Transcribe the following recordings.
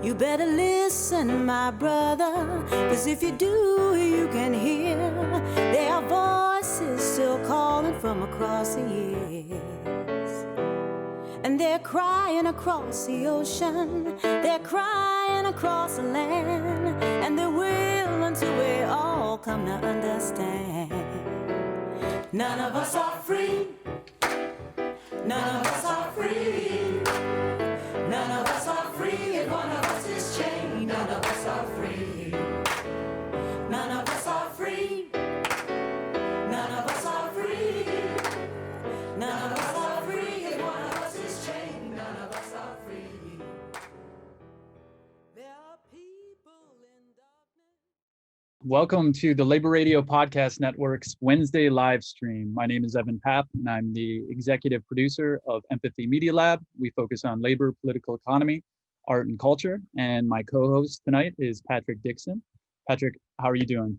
You better listen, my brother, 'cause if you do, you can hear there are voices still calling from across the years. And they're crying across the ocean, they're crying across the land, and they will until we all come to understand. None of us are free, none of us are free, none of us are free, and one of us is chained. None of us are free, none of us are free, none of us are free, none of us are free, and one of us is chained. None of us are free. There are people in darkness. Welcome to the Labor Radio Podcast Network's Wednesday live stream. My name is Evan Papp, and I'm the executive producer of Empathy Media Lab. We focus on labor, political economy, art, and culture. And my co-host tonight is Patrick Dixon. Patrick, how are you doing?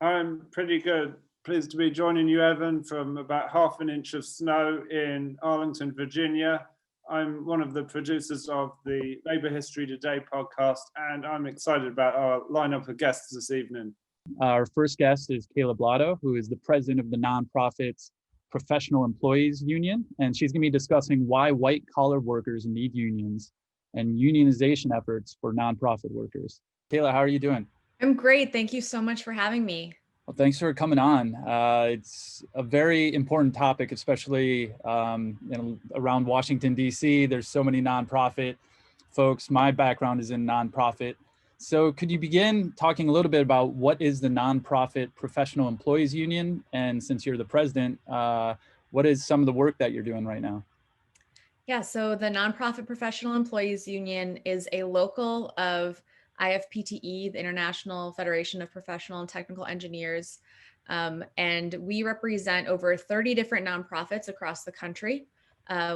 I'm pretty good. Pleased to be joining you, Evan, from about half an inch of snow in Arlington, Virginia. I'm one of the producers of the Labor History Today podcast, and I'm excited about our lineup of guests this evening. Our first guest is Kayla Blado, who is the president of the nonprofit's Professional Employees Union, and she's going to be discussing why white-collar workers need unions and unionization efforts for nonprofit workers. Kayla, how are you doing? I'm great. Thank you so much for having me. Well, thanks for coming on. It's a very important topic, especially around Washington, D.C. There's so many nonprofit folks. My background is in nonprofit. So could you begin talking a little bit about what is the Nonprofit Professional Employees Union? And since you're the president, what is some of the work that you're doing right now? Yeah, so the Nonprofit Professional Employees Union is a local of IFPTE, the International Federation of Professional and Technical Engineers. And we represent over 30 different nonprofits across the country.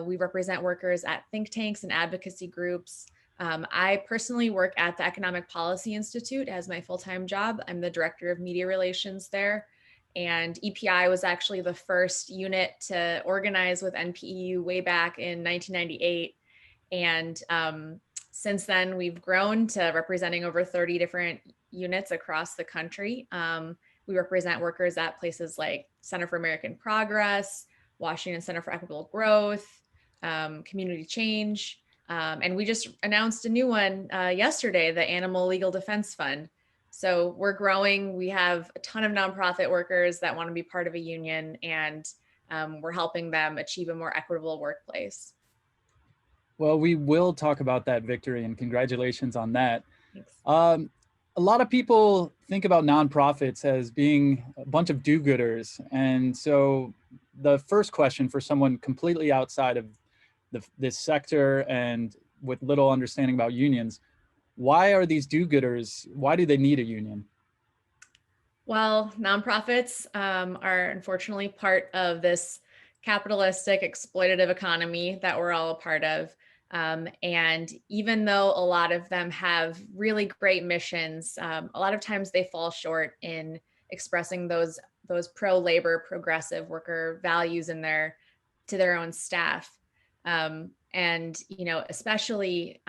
We represent workers at think tanks and advocacy groups. I personally work at the Economic Policy Institute as my full-time job. I'm the director of media relations there. And EPI was actually the first unit to organize with NPEU way back in 1998. And since then, we've grown to representing over 30 different units across the country. We represent workers at places like Center for American Progress, Washington Center for Equitable Growth, Community Change. And we just announced a new one yesterday, the Animal Legal Defense Fund. So we're growing. We have a ton of nonprofit workers that want to be part of a union, and we're helping them achieve a more equitable workplace. Well, we will talk about that victory, and congratulations on that. Thanks. A lot of people think about nonprofits as being a bunch of do-gooders. And so the first question for someone completely outside of this sector and with little understanding about unions, why are these do-gooders, why do they need a union? Well, nonprofits are unfortunately part of this capitalistic, exploitative economy that we're all a part of. And even though a lot of them have really great missions, a lot of times they fall short in expressing those pro-labor, progressive worker values to their own staff. And, especially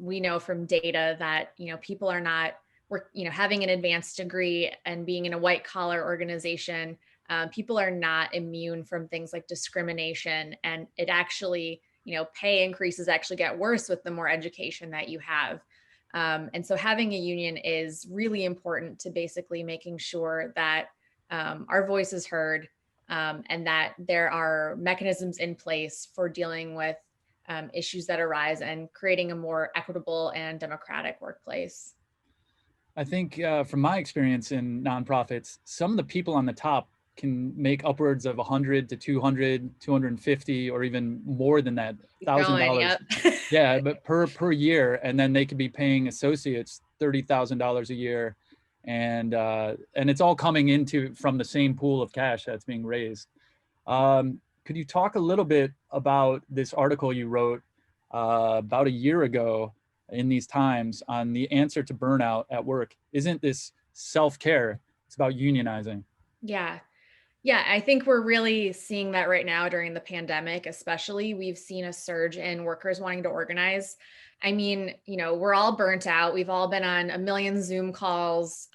we know from data that, people are not, having an advanced degree and being in a white collar organization, people are not immune from things like discrimination. And it actually, pay increases actually get worse with the more education that you have. And so having a union is really important to basically making sure that our voice is heard, and that there are mechanisms in place for dealing with issues that arise and creating a more equitable and democratic workplace. I think from my experience in nonprofits, some of the people on the top can make upwards of 100 to 200, 250, or even more than that, $1,000. Yep. Yeah, but per year, and then they could be paying associates $30,000 a year, and it's all coming from the same pool of cash that's being raised. Could you talk a little bit about this article you wrote about a year ago in these times on the answer to burnout at work? Isn't this self-care? It's about unionizing. Yeah, I think we're really seeing that right now during the pandemic, especially. We've seen a surge in workers wanting to organize. I mean, we're all burnt out. We've all been on a million Zoom calls,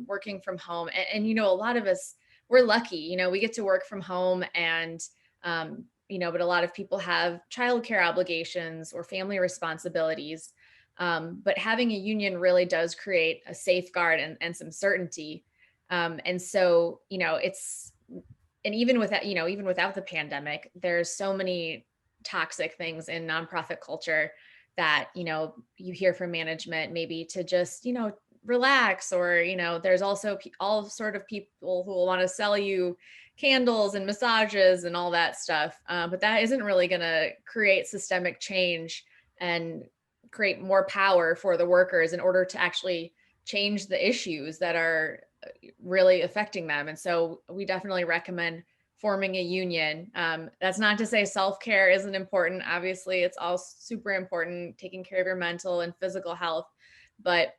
working from home. And a lot of us, we're lucky, we get to work from home and, but a lot of people have childcare obligations or family responsibilities. But having a union really does create a safeguard and some certainty. And so, and even without the pandemic, there's so many toxic things in nonprofit culture that, you hear from management, maybe to just, relax, or, there's also all sort of people who will want to sell you candles and massages and all that stuff. But that isn't really going to create systemic change and create more power for the workers in order to actually change the issues that are really affecting them. And so we definitely recommend forming a union. That's not to say self-care isn't important. Obviously, it's all super important, taking care of your mental and physical health. But,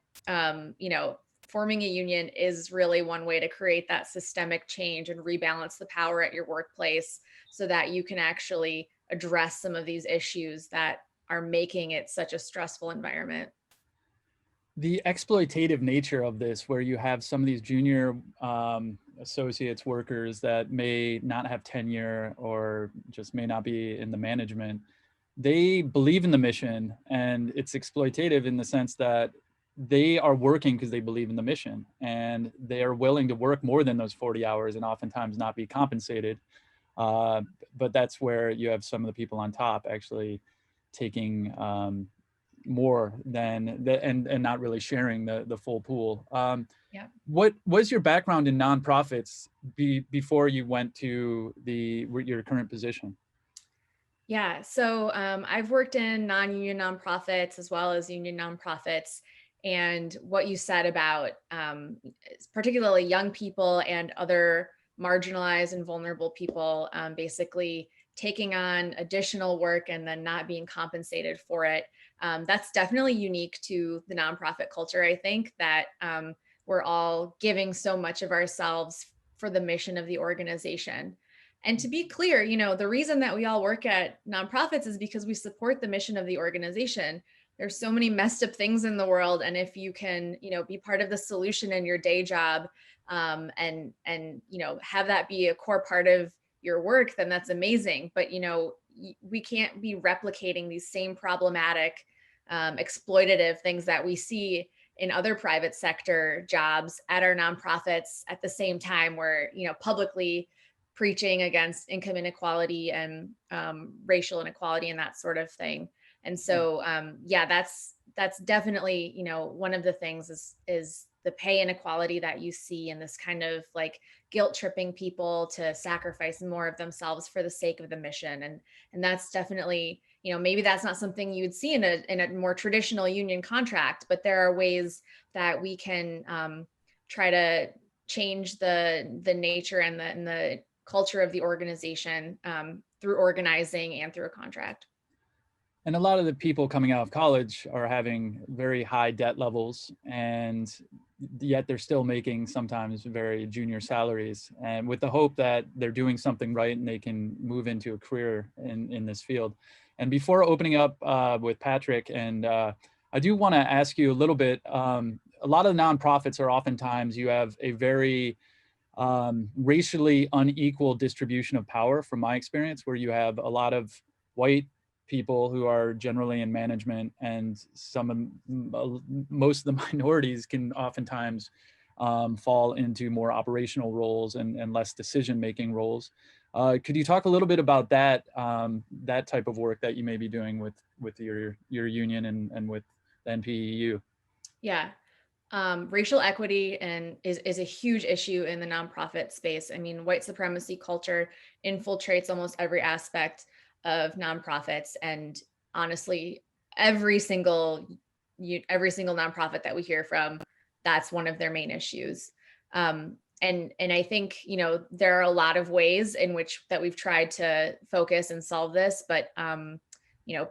forming a union is really one way to create that systemic change and rebalance the power at your workplace so that you can actually address some of these issues that are making it such a stressful environment. The exploitative nature of this, where you have some of these junior associates workers that may not have tenure or just may not be in the management, they believe in the mission, and it's exploitative in the sense that they are working because they believe in the mission, and they are willing to work more than those 40 hours and oftentimes not be compensated. But that's where you have some of the people on top actually taking more than and not really sharing the full pool. Yeah. What was your background in nonprofits before you went to your current position? Yeah, so I've worked in non-union nonprofits as well as union nonprofits. And what you said about particularly young people and other marginalized and vulnerable people basically taking on additional work and then not being compensated for it, that's definitely unique to the nonprofit culture. I think that we're all giving so much of ourselves for the mission of the organization. And to be clear, the reason that we all work at nonprofits is because we support the mission of the organization. There's so many messed up things in the world. And if you can, be part of the solution in your day job, and have that be a core part of your work, then that's amazing. But, we can't be replicating these same problematic, exploitative things that we see in other private sector jobs at our nonprofits at the same time we're, publicly preaching against income inequality and racial inequality and that sort of thing. And so, that's definitely, one of the things is the pay inequality that you see in this kind of like guilt tripping people to sacrifice more of themselves for the sake of the mission. And that's definitely, maybe that's not something you would see in a more traditional union contract, but there are ways that we can try to change the nature and the culture of the organization through organizing and through a contract. And a lot of the people coming out of college are having very high debt levels, and yet they're still making sometimes very junior salaries, and with the hope that they're doing something right and they can move into a career in this field. And before opening up with Patrick, and I do want to ask you a little bit, a lot of nonprofits are oftentimes you have a very racially unequal distribution of power, from my experience, where you have a lot of white people who are generally in management, and most of the minorities can oftentimes fall into more operational roles and less decision-making roles. Could you talk a little bit about that type of work that you may be doing with your union and with the NPEU? Yeah. Racial equity is a huge issue in the nonprofit space. I mean, white supremacy culture infiltrates almost every aspect of nonprofits, and honestly, every single nonprofit that we hear from, that's one of their main issues. And I think there are a lot of ways in which that we've tried to focus and solve this, but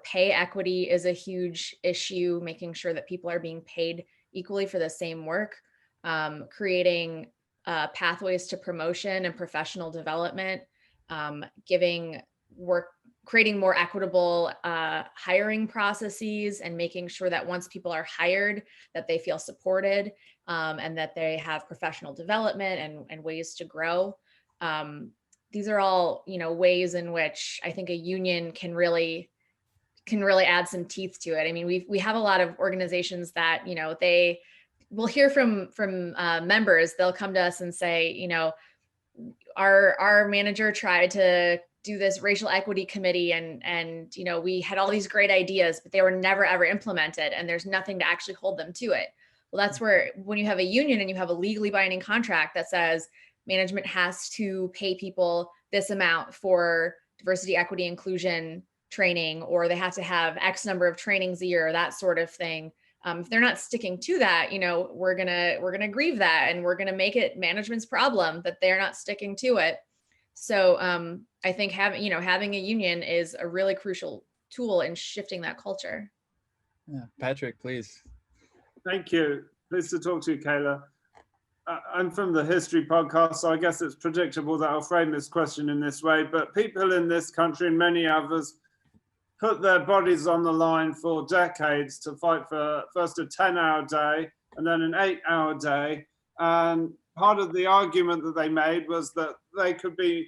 pay equity is a huge issue, making sure that people are being paid equally for the same work, creating pathways to promotion and professional development, giving creating more equitable hiring processes and making sure that once people are hired, that they feel supported and that they have professional development and ways to grow. These are all, ways in which I think a union can really add some teeth to it. I mean, we have a lot of organizations that, they will hear from members. They'll come to us and say, our manager tried to do this racial equity committee and we had all these great ideas, but they were never ever implemented, and there's nothing to actually hold them to it. Well, that's where, when you have a union and you have a legally binding contract that says management has to pay people this amount for diversity, equity, inclusion training, or they have to have X number of trainings a year, that sort of thing. If they're not sticking to that, we're gonna grieve that, and we're gonna make it management's problem that they're not sticking to it. So I think having a union is a really crucial tool in shifting that culture. Yeah. Patrick, please. Thank you. Pleased to talk to you, Kayla. I'm from the History Podcast, so I guess it's predictable that I'll frame this question in this way, but people in this country and many others put their bodies on the line for decades to fight for first a 10-hour day and then an 8-hour day. And part of the argument that they made was that they could be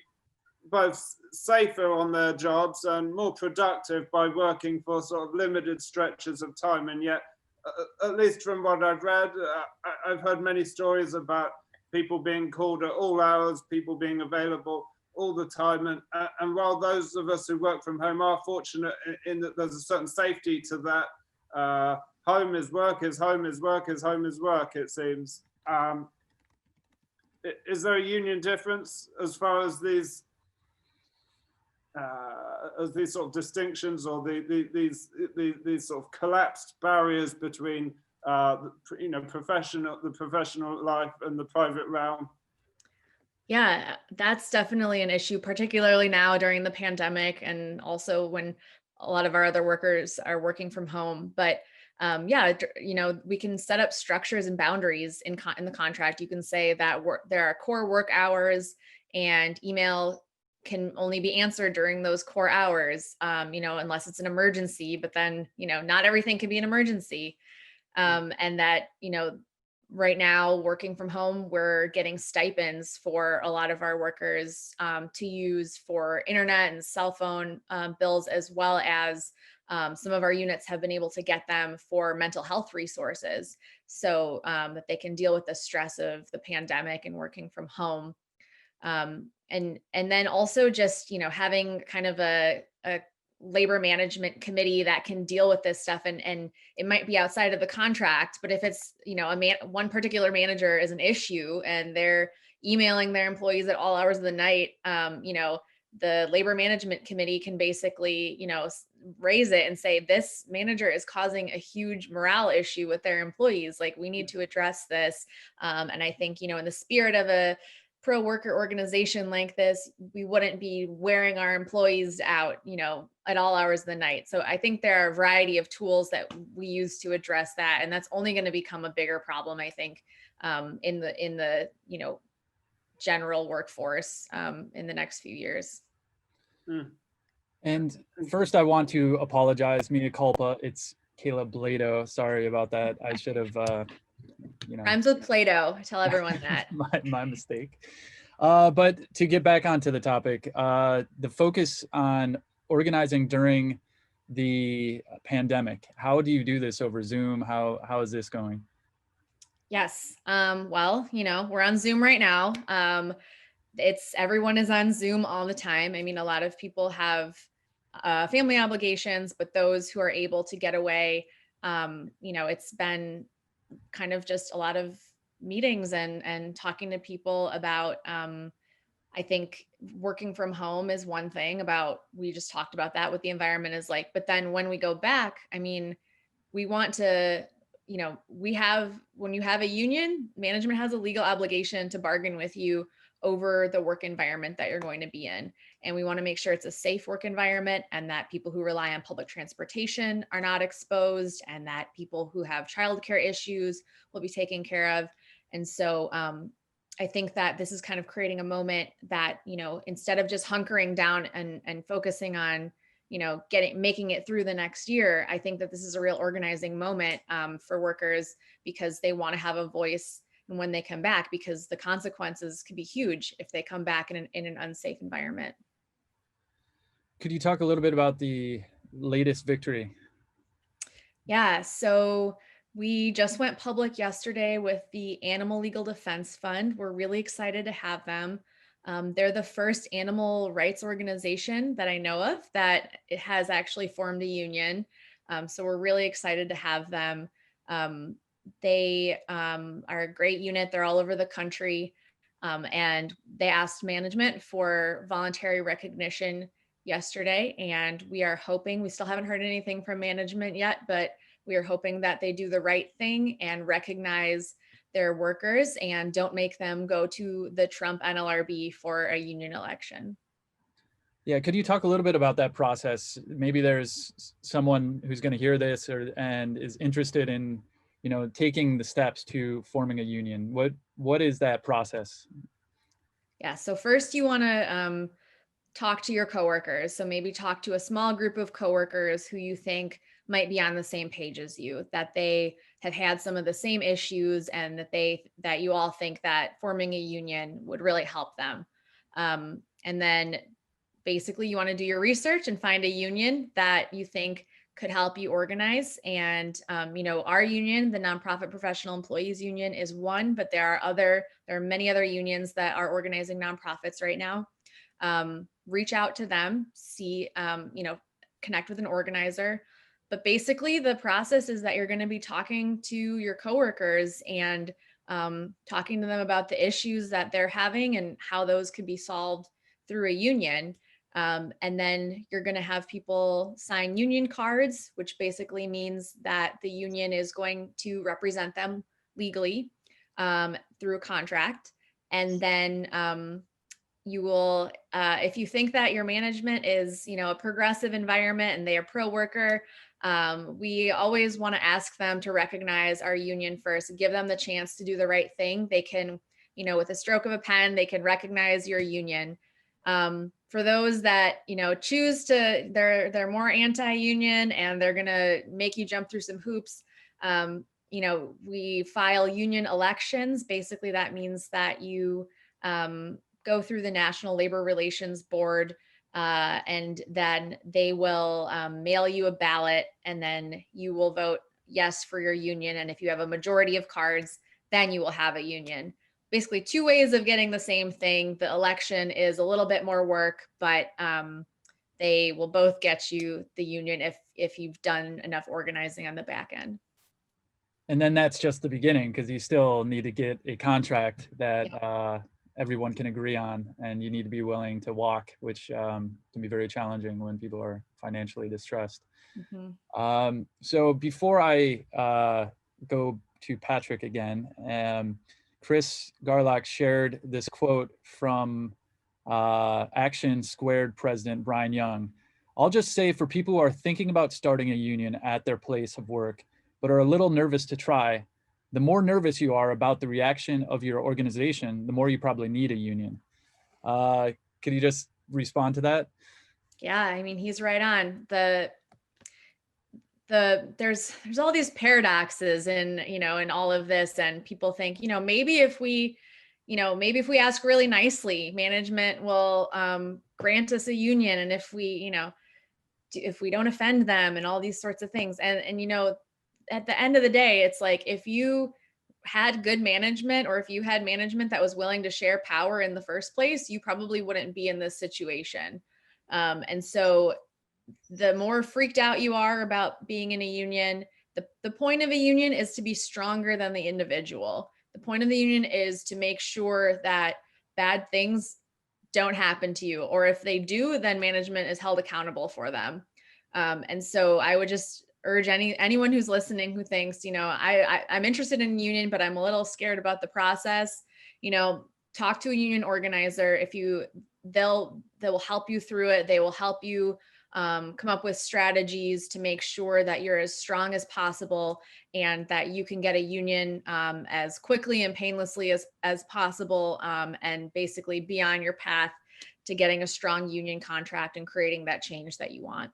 both safer on their jobs and more productive by working for sort of limited stretches of time. And yet, at least from what I've read, I've heard many stories about people being called at all hours, people being available all the time. And while those of us who work from home are fortunate in that there's a certain safety to that, home is work is home is work is home is work, it seems. Is there a union difference as far as these sort of distinctions or these sort of collapsed barriers between the professional life and the private realm? Yeah, that's definitely an issue, particularly now during the pandemic, and also when a lot of our other workers are working from home. But we can set up structures and boundaries in the contract. You can say that there are core work hours, and email can only be answered during those core hours, unless it's an emergency. But then, not everything can be an emergency. And that, right now, working from home, we're getting stipends for a lot of our workers to use for internet and cell phone bills, as well as some of our units have been able to get them for mental health resources, so that they can deal with the stress of the pandemic and working from home. And then also just, having kind of a labor management committee that can deal with this stuff, and it might be outside of the contract, but if it's, one particular manager is an issue and they're emailing their employees at all hours of the night, the labor management committee can basically, raise it and say, this manager is causing a huge morale issue with their employees. Like, we need to address this. And I think, in the spirit of a pro worker organization like this, we wouldn't be wearing our employees out, at all hours of the night. So I think there are a variety of tools that we use to address that. And that's only going to become a bigger problem, I think, in the general workforce in the next few years. And first, I want to apologize, mea culpa. It's Kayla Blado. Sorry about that. I should have, Rhymes with Play-Doh. I tell everyone that. my mistake. But to get back onto the topic, the focus on organizing during the pandemic. How do you do this over Zoom? How is this going? Yes. Well, we're on Zoom right now. Everyone is on Zoom all the time. I mean, a lot of people have family obligations, but those who are able to get away, it's been kind of just a lot of meetings and talking to people about, I think working from home is one thing. We just talked about that, what the environment is like. But then when we go back, I mean, we want to, when you have a union, management has a legal obligation to bargain with you over the work environment that you're going to be in. And we want to make sure it's a safe work environment, and that people who rely on public transportation are not exposed, and that people who have childcare issues will be taken care of. And so I think that this is kind of creating a moment that, instead of just hunkering down and focusing on making it through the next year, I think that this is a real organizing moment for workers, because they want to have a voice and when they come back, because the consequences could be huge if they come back in an unsafe environment. Could you talk a little bit about the latest victory? Yeah, so we just went public yesterday with the Animal Legal Defense Fund. We're really excited to have them. They're the first animal rights organization that I know of that it has actually formed a union. So we're really excited to have them. They are a great unit. They're all over the country. And they asked management for voluntary recognition yesterday, and we are hoping, we still haven't heard anything from management yet, but we are hoping that they do the right thing and recognize their workers and don't make them go to the Trump NLRB for a union election. Yeah, could you talk a little bit about that process? Maybe there's someone who's going to hear this and is interested in, taking the steps to forming a union. What is that process? Yeah, so first you want to talk to your coworkers. So maybe talk to a small group of coworkers who you think might be on the same page as you, that they have had some of the same issues, and that you all think that forming a union would really help them. And then basically you want to do your research and find a union that you think could help you organize. And, our union, the Nonprofit Professional Employees Union, is one, but there are many other unions that are organizing nonprofits right now. Reach out to them, see, connect with an organizer. But basically the process is that you're going to be talking to your coworkers and talking to them about the issues that they're having and how those could be solved through a union. And then you're going to have people sign union cards, which basically means that the union is going to represent them legally through a contract. And then you will, if you think that your management is, a progressive environment and they are pro-worker, we always want to ask them to recognize our union first, give them the chance to do the right thing. They can, with a stroke of a pen, they can recognize your union. For those that, choose to, they're more anti-union and they're going to make you jump through some hoops. We file union elections. Basically, that means that you go through the National Labor Relations Board, and then they will mail you a ballot, and then you will vote yes for your union. And if you have a majority of cards, then you will have a union. Basically 2 ways of getting the same thing. The election is a little bit more work, but they will both get you the union if you've done enough organizing on the back end. And then that's just the beginning, because you still need to get a contract that everyone can agree on, and you need to be willing to walk, which can be very challenging when people are financially distressed. Mm-hmm. So before I go to Patrick again, Chris Garlock shared this quote from Action Squared President Brian Young. I'll just say, for people who are thinking about starting a union at their place of work, but are a little nervous to try, the more nervous you are about the reaction of your organization, the more you probably need a union. Could you just respond to that? Yeah, I mean, he's right on. There's all these paradoxes in all of this, and people think, maybe if we ask really nicely, management will grant us a union, and if we don't offend them, and all these sorts of things. And at the end of the day, it's like, if you had good management, or if you had management that was willing to share power in the first place, you probably wouldn't be in this situation. And so the more freaked out you are about being in a union, the point of a union is to be stronger than the individual. The point of the union is to make sure that bad things don't happen to you, or if they do, then management is held accountable for them. And so I would just urge anyone who's listening who thinks, I'm interested in a union, but I'm a little scared about the process, talk to a union organizer. They'll help you through it. They will help you come up with strategies to make sure that you're as strong as possible, and that you can get a union as quickly and painlessly as possible, and basically be on your path to getting a strong union contract and creating that change that you want.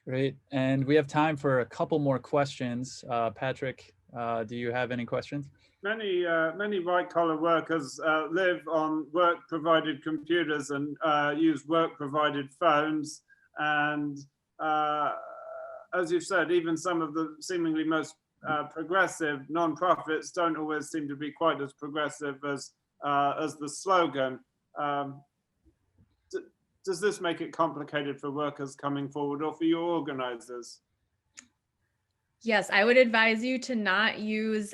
Great. And we have time for a couple more questions. Patrick, do you have any questions? Many white-collar workers live on work-provided computers and use work-provided phones. And as you've said, even some of the seemingly most progressive non-profits don't always seem to be quite as progressive as the slogan. Does this make it complicated for workers coming forward or for your organizers? Yes, I would advise you to not use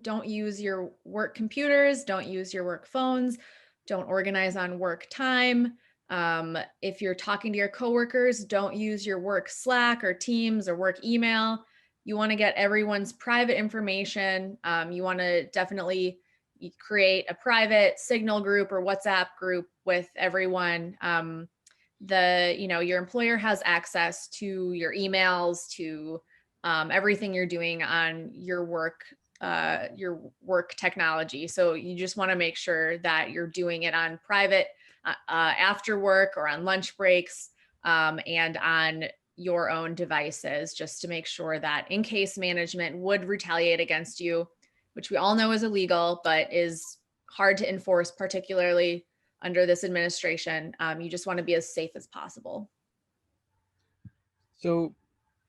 don't use your work computers, don't use your work phones, don't organize on work time. If you're talking to your coworkers, don't use your work Slack or Teams or work email. You want to get everyone's private information. You want to definitely create a private Signal group or WhatsApp group with everyone. Your employer has access to your emails, to everything you're doing on your work technology. So you just want to make sure that you're doing it on private after work or on lunch breaks and on your own devices, just to make sure that in case management would retaliate against you, which we all know is illegal, but is hard to enforce, particularly under this administration, you just want to be as safe as possible. So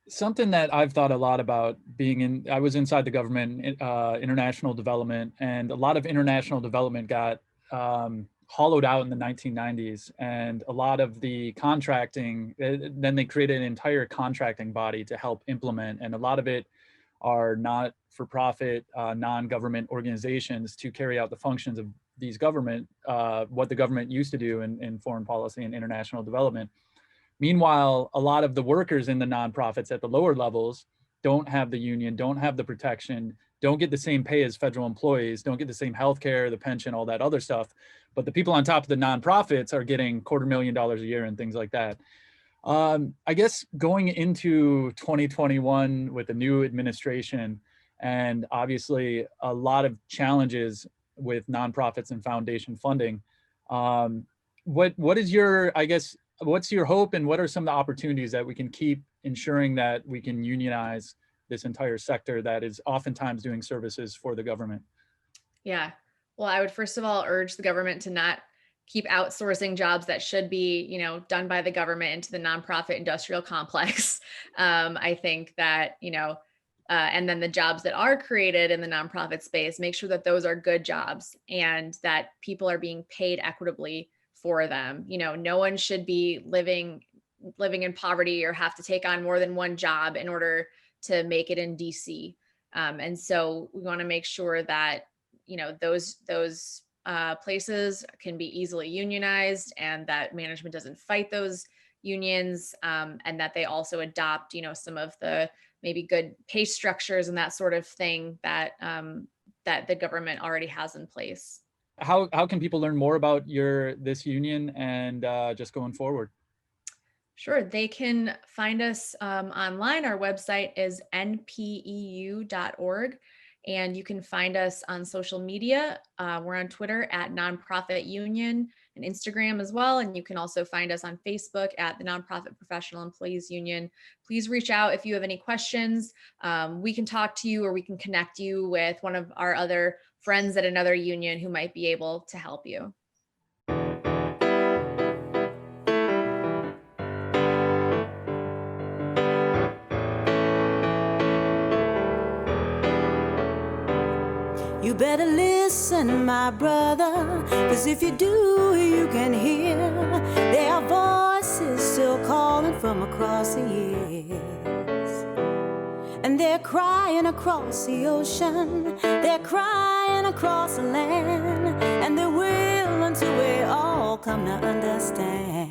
something that I've thought a lot about I was inside the government, international development, and a lot of international development got hollowed out in the 1990s, and a lot of the contracting, then they created an entire contracting body to help implement, and a lot of it are not for profit, non-government organizations to carry out the functions of these what the government used to do in foreign policy and international development. Meanwhile, a lot of the workers in the nonprofits at the lower levels don't have the union, don't have the protection, don't get the same pay as federal employees, don't get the same health care, the pension, all that other stuff. But the people on top of the nonprofits are getting $250,000 a year and things like that. I guess going into 2021 with the new administration, and obviously a lot of challenges with nonprofits and foundation funding, what is your, I guess, what's your hope, and what are some of the opportunities that we can keep ensuring that we can unionize this entire sector that is oftentimes doing services for the government? Yeah, well, I would first of all urge the government to not keep outsourcing jobs that should be, done by the government into the nonprofit industrial complex. I think that, and then the jobs that are created in the nonprofit space, make sure that those are good jobs and that people are being paid equitably for them. No one should be living in poverty or have to take on more than one job in order to make it in DC. And so we want to make sure that, those places can be easily unionized, and that management doesn't fight those unions, and that they also adopt, some of the maybe good pay structures and that sort of thing that that the government already has in place. How can people learn more about this union and just going forward? Sure, they can find us online. Our website is npeu.org, and you can find us on social media. We're on Twitter at Nonprofit Union and Instagram as well. And you can also find us on Facebook at the Nonprofit Professional Employees Union. Please reach out if you have any questions. We can talk to you, or we can connect you with one of our other friends at another union who might be able to help you. You better listen, my brother, 'cause if you do, you can hear there are voices still calling from across the years. And they're crying across the ocean, they're crying across the land, and they will until we all come to understand.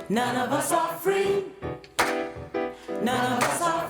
None of us are free, none of us are